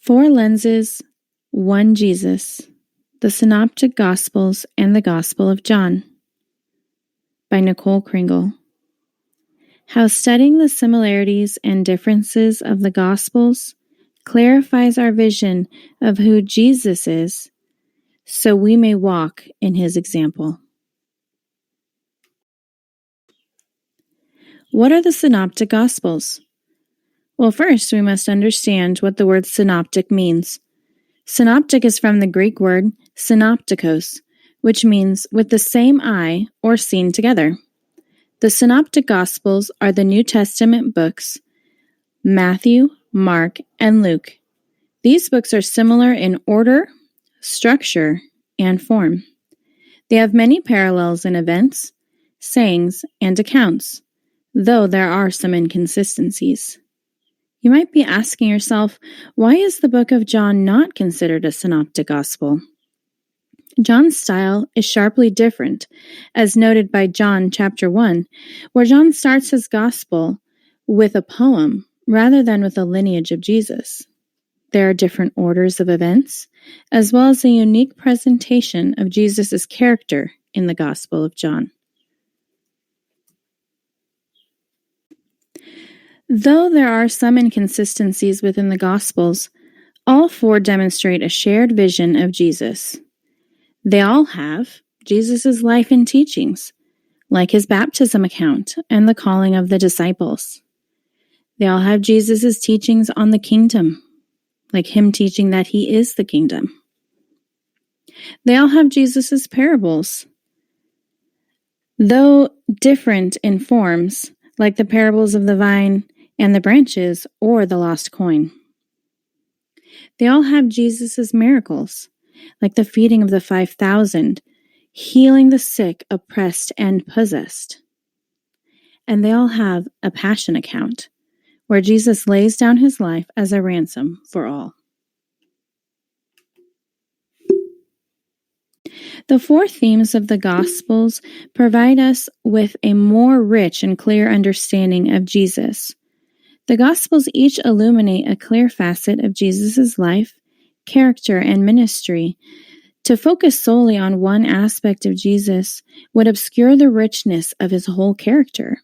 Four Lenses, One Jesus, the Synoptic Gospels and the Gospel of John, by Nicole Kringle. How studying the similarities and differences of the Gospels clarifies our vision of who Jesus is, so we may walk in his example. What are the Synoptic Gospels? Well, first we must understand what the word synoptic means. Synoptic is from the Greek word synoptikos, which means with the same eye or seen together. The Synoptic Gospels are the New Testament books, Matthew, Mark, and Luke. These books are similar in order, structure, and form. They have many parallels in events, sayings, and accounts, though there are some inconsistencies. You might be asking yourself, why is the book of John not considered a synoptic gospel? John's style is sharply different, as noted by John chapter 1, where John starts his gospel with a poem rather than with a lineage of Jesus. There are different orders of events, as well as a unique presentation of Jesus' character in the Gospel of John. Though there are some inconsistencies within the Gospels, all four demonstrate a shared vision of Jesus. They all have Jesus' life and teachings, like his baptism account and the calling of the disciples. They all have Jesus' teachings on the kingdom, like him teaching that he is the kingdom. They all have Jesus' parables, though different in forms, like the parables of the vine and the branches or the lost coin. They all have Jesus' miracles, like the feeding of the 5,000, healing the sick, oppressed, and possessed. And they all have a passion account, where Jesus lays down his life as a ransom for all. The four themes of the Gospels provide us with a more rich and clear understanding of Jesus. The Gospels each illuminate a clear facet of Jesus' life, character, and ministry. To focus solely on one aspect of Jesus would obscure the richness of his whole character.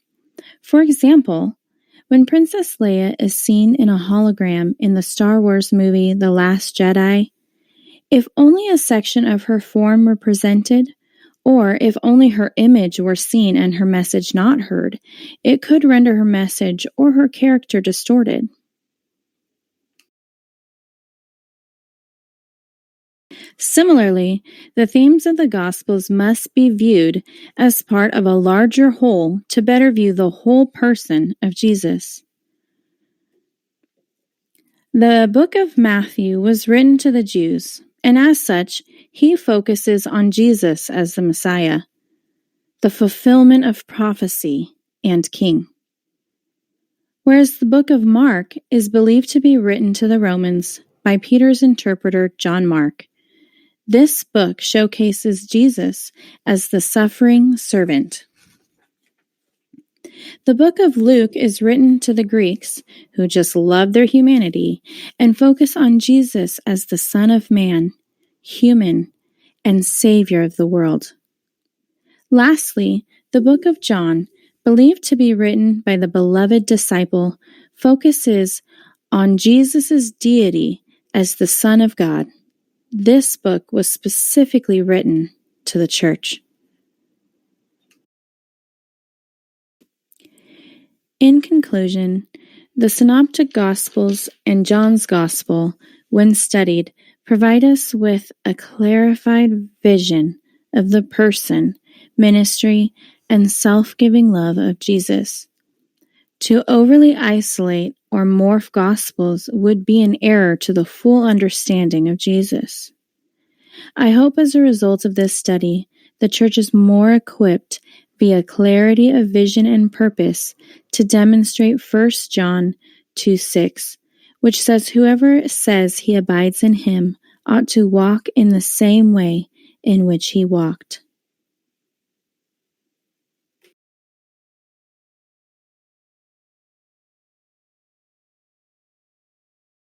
For example, when Princess Leia is seen in a hologram in the Star Wars movie The Last Jedi, if only a section of her form were presented, or if only her image were seen and her message not heard, it could render her message or her character distorted. Similarly, the themes of the Gospels must be viewed as part of a larger whole to better view the whole person of Jesus. The book of Matthew was written to the Jews, and as such, he focuses on Jesus as the Messiah, the fulfillment of prophecy, and King. Whereas the book of Mark is believed to be written to the Romans by Peter's interpreter, John Mark. This book showcases Jesus as the suffering servant. The book of Luke is written to the Greeks, who just love their humanity, and focus on Jesus as the Son of Man, human, and Savior of the world. Lastly, the book of John, believed to be written by the beloved disciple, focuses on Jesus' deity as the Son of God. This book was specifically written to the church. In conclusion, the Synoptic Gospels and John's Gospel, when studied, provide us with a clarified vision of the person, ministry, and self-giving love of Jesus. To overly isolate or morph Gospels would be an error to the full understanding of Jesus. I hope as a result of this study, the church is more equipped via clarity of vision and purpose to demonstrate 1 John 2:6, which says, "Whoever says he abides in him ought to walk in the same way in which he walked."